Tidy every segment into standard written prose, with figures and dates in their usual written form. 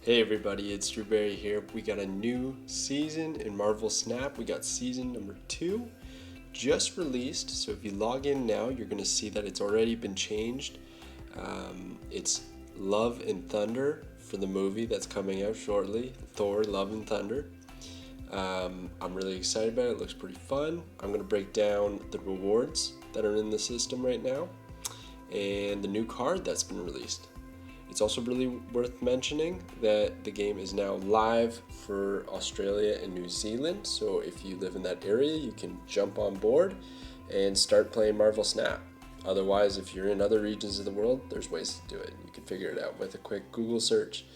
Hey everybody, it's Drewberry here. We got a new season in Marvel Snap. We got season number 2 just released. So if you log in now, you're going to see that it's already been changed. It's Love and Thunder for the movie that's coming out shortly. Thor, Love and Thunder. I'm really excited about it. It looks pretty fun. I'm going to break down the rewards that are in the system right now and the new card that's been released. It's also really worth mentioning that the game is now live for Australia and New Zealand, so if you live in that area, you can jump on board and start playing Marvel Snap. Otherwise, if you're in other regions of the world, there's ways to do it. You can figure it out with a quick Google search.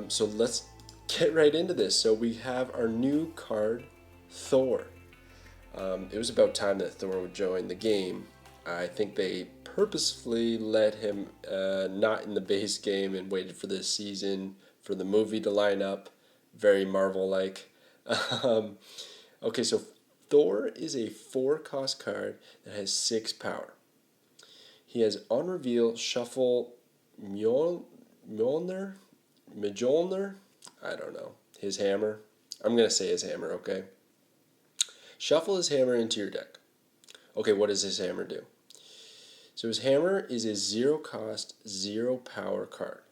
So let's get right into this. So we have our new card, Thor. It was about time that Thor would join the game. I think they purposefully let him not in the base game and waited for this season for the movie to line up. Very Marvel-like. Um, okay, so Thor is a 4-cost card that has 6 power. He has on reveal shuffle Mjolnir? Mjolnir? I don't know. His hammer. I'm going to say his hammer, okay? Shuffle his hammer into your deck. Okay, what does his hammer do? So his hammer is a 0-cost, 0-power card.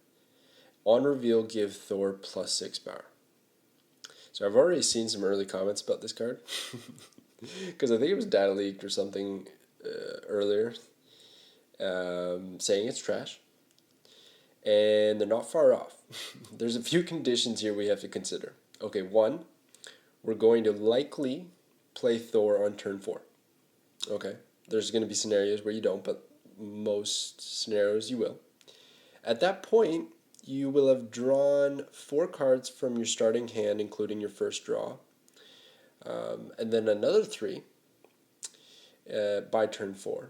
On reveal, give Thor plus 6 power. So I've already seen some early comments about this card. Because I think it was data leaked or something earlier saying it's trash. And they're not far off. There's a few conditions here we have to consider. Okay, one, we're going to likely play Thor on turn 4. Okay, there's going to be scenarios where you don't, but most scenarios you will. At that point, you will have drawn 4 cards from your starting hand, including your first draw, and then another 3 by turn 4,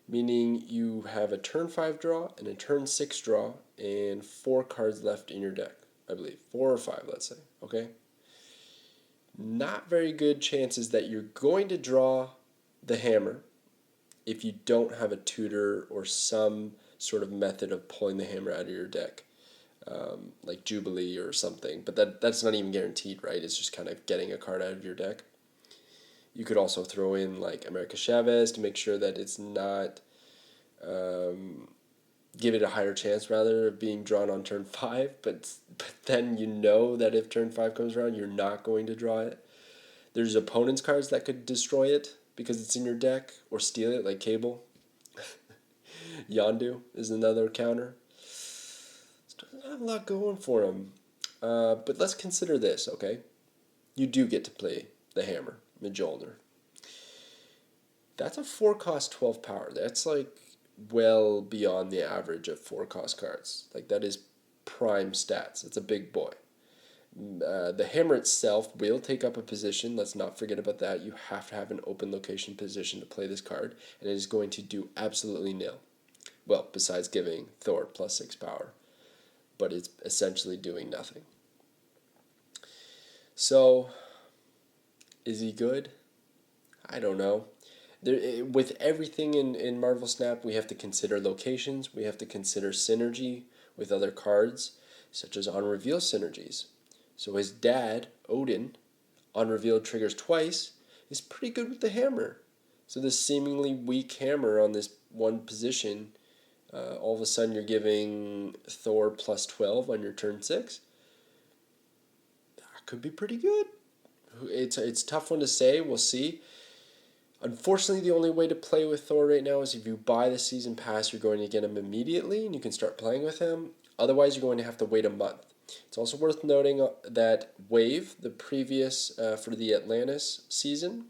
meaning you have a turn 5 draw and a turn 6 draw and 4 cards left in your deck, I believe. 4 or 5, let's say, okay? Not very good chances that you're going to draw the hammer if you don't have a tutor or some sort of method of pulling the hammer out of your deck, like Jubilee or something. But that's not even guaranteed, right? It's just kind of getting a card out of your deck. You could also throw in like America Chavez to make sure that it's not, give it a higher chance rather of being drawn on turn 5. But then you know that if turn 5 comes around, you're not going to draw it. There's opponent's cards that could destroy it because it's in your deck, or steal it, like Cable. Yondu is another counter. So doesn't have a lot going for him. But let's consider this, okay? You do get to play the hammer, Mjolnir. That's a 4-cost 12 power. That's like well beyond the average of 4-cost cards. Like that is prime stats. It's a big boy. The hammer itself will take up a position. Let's not forget about that. You have to have an open location position to play this card, and it is going to do absolutely nil. Well, besides giving Thor plus 6 power, but it's essentially doing nothing. So, is he good? I don't know. With everything in Marvel Snap, we have to consider locations. We have to consider synergy with other cards, such as on reveal synergies. So his dad, Odin, on reveal triggers twice, is pretty good with the hammer. So this seemingly weak hammer on this one position, all of a sudden you're giving Thor plus 12 on your turn 6. That could be pretty good. It's a tough one to say. We'll see. Unfortunately, the only way to play with Thor right now is if you buy the season pass, you're going to get him immediately and you can start playing with him. Otherwise, you're going to have to wait a month. It's also worth noting that Wave, the previous for the Atlantis season,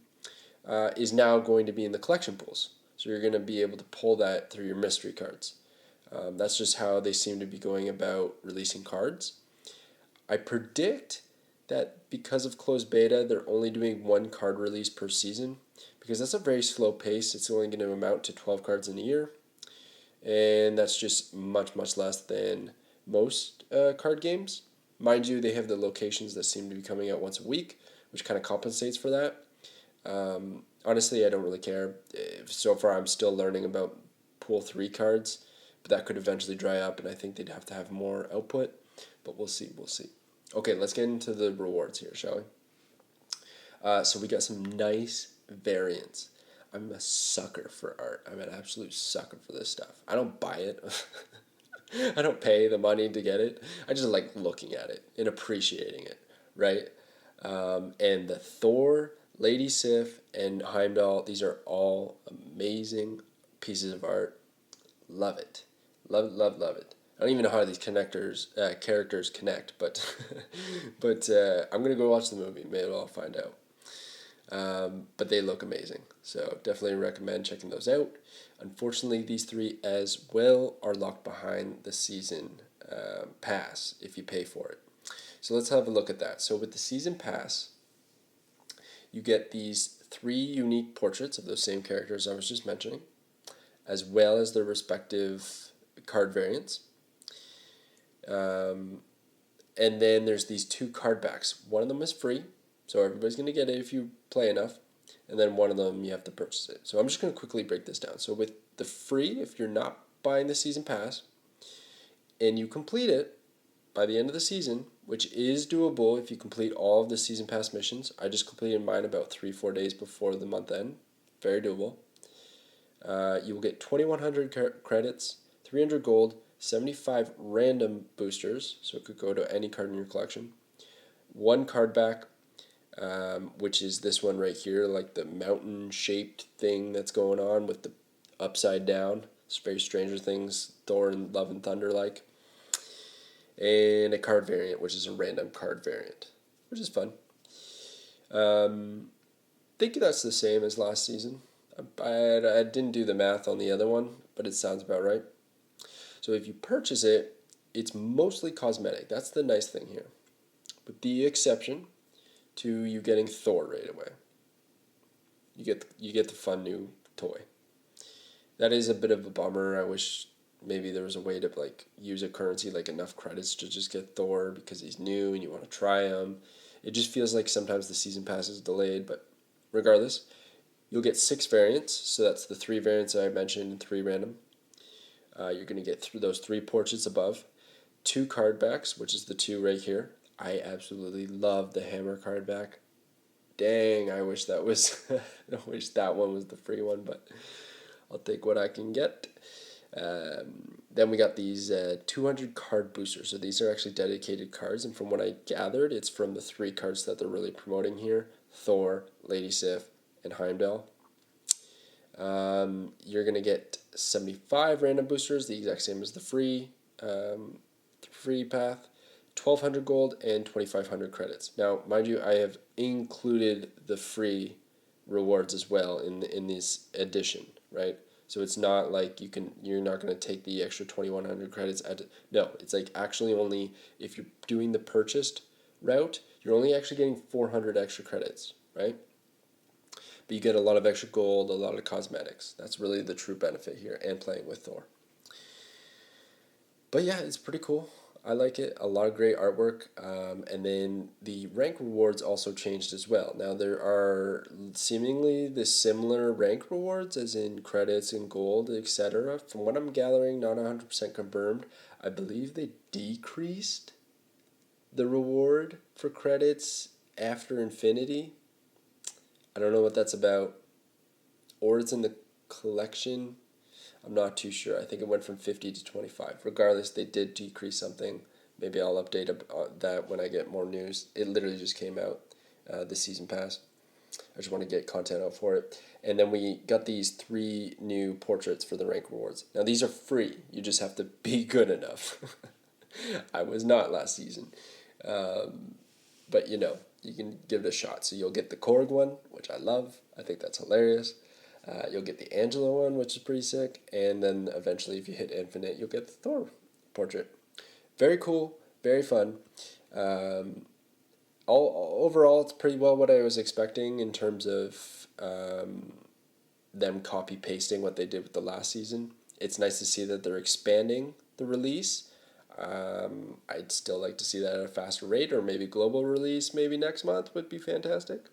is now going to be in the collection pools. So you're going to be able to pull that through your mystery cards. That's just how they seem to be going about releasing cards. I predict that because of closed beta, they're only doing 1 card release per season, because that's a very slow pace. It's only going to amount to 12 cards in a year, and that's just much, much less than most card games. Mind you, they have the locations that seem to be coming out once a week, which kind of compensates for that. Honestly, I don't really care. So far, I'm still learning about Pool 3 cards, but that could eventually dry up, and I think they'd have to have more output. but we'll see. We'll see. Okay, let's get into the rewards here, shall we? So we got some nice variants. I'm a sucker for art. I'm an absolute sucker for this stuff. I don't buy it. I don't pay the money to get it. I just like looking at it and appreciating it, right? And the Thor, Lady Sif, and Heimdall, these are all amazing pieces of art. Love it. Love, love, love it. I don't even know how these characters connect, but I'm gonna go watch the movie. Maybe I'll find out. But they look amazing, so definitely recommend checking those out. Unfortunately, these three as well are locked behind the season pass if you pay for it. So let's have a look at that. So with the season pass, you get these three unique portraits of those same characters I was just mentioning, as well as their respective card variants. And then there's these two card backs. One of them is free, so everybody's going to get it if you play enough. And then one of them you have to purchase it. So I'm just going to quickly break this down. So with the free, if you're not buying the season pass, and you complete it by the end of the season, which is doable if you complete all of the season pass missions. I just completed mine about 3-4 days before the month end. Very doable. You will get 2,100 credits, 300 gold, 75 random boosters, so it could go to any card in your collection. One card back, which is this one right here, like the mountain-shaped thing that's going on with the upside down. It's very Stranger Things, Thor and Love and Thunder like. And a card variant, which is a random card variant, which is fun. Think that's the same as last season. I didn't do the math on the other one, but it sounds about right. So if you purchase it, it's mostly cosmetic. That's the nice thing here. With the exception to you getting Thor right away. You get the fun new toy. That is a bit of a bummer. I wish maybe there was a way to like use a currency like enough credits to just get Thor because he's new and you want to try him. It just feels like sometimes the season pass is delayed, but regardless, you'll get 6 variants. So that's the 3 variants I mentioned and 3 random. You're going to get through those 3 portraits above, 2 card backs, which is the 2 right here. I absolutely love the hammer card back. Dang, I wish that was I wish that one was the free one, but I'll take what I can get. Then we got these 200 card boosters. So these are actually dedicated cards, and from what I gathered, it's from the 3 cards that they're really promoting here: Thor, Lady Sif, and Heimdall. You're gonna get 75 random boosters, the exact same as the free path. 1,200 gold and 2,500 credits. Now, mind you, I have included the free rewards as well in this edition, right? So it's not like you're not going to take the extra 2,100 credits. No, it's like actually only if you're doing the purchased route, you're only actually getting 400 extra credits, right? But you get a lot of extra gold, a lot of cosmetics. That's really the true benefit here, and playing with Thor. But yeah, it's pretty cool. I like it. A lot of great artwork. And then the rank rewards also changed as well. Now there are seemingly the similar rank rewards as in credits and gold, etc. From what I'm gathering, not 100% confirmed. I believe they decreased the reward for credits after Infinity. I don't know what that's about. Or it's in the collection. I'm not too sure. I think it went from 50 to 25. Regardless, they did decrease something. Maybe I'll update that when I get more news. It literally just came out, this season pass. I just want to get content out for it. And then we got these 3 new portraits for the rank rewards. Now, these are free. You just have to be good enough. I was not last season. But, you can give it a shot. So you'll get the Korg one, which I love. I think that's hilarious. You'll get the Angela one, which is pretty sick, and then eventually, if you hit Infinite, you'll get the Thor portrait. Very cool, very fun. Overall, it's pretty well what I was expecting in terms of them copy-pasting what they did with the last season. It's nice to see that they're expanding the release. I'd still like to see that at a faster rate, or maybe global release maybe next month would be fantastic.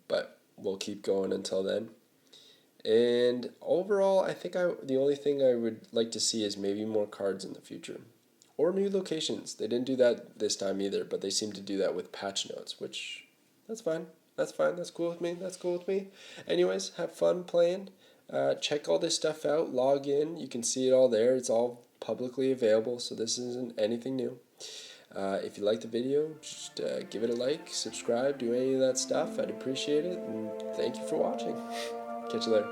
But we'll keep going until then. And overall, I think the only thing I would like to see is maybe more cards in the future. or new locations. They didn't do that this time either, but they seem to do that with patch notes, which that's fine. That's fine. That's cool with me. That's cool with me. Anyways, have fun playing. Check all this stuff out. Log in. You can see it all there. It's all publicly available, so this isn't anything new. If you like the video, just give it a like, subscribe, do any of that stuff. I'd appreciate it, and thank you for watching. Catch you later.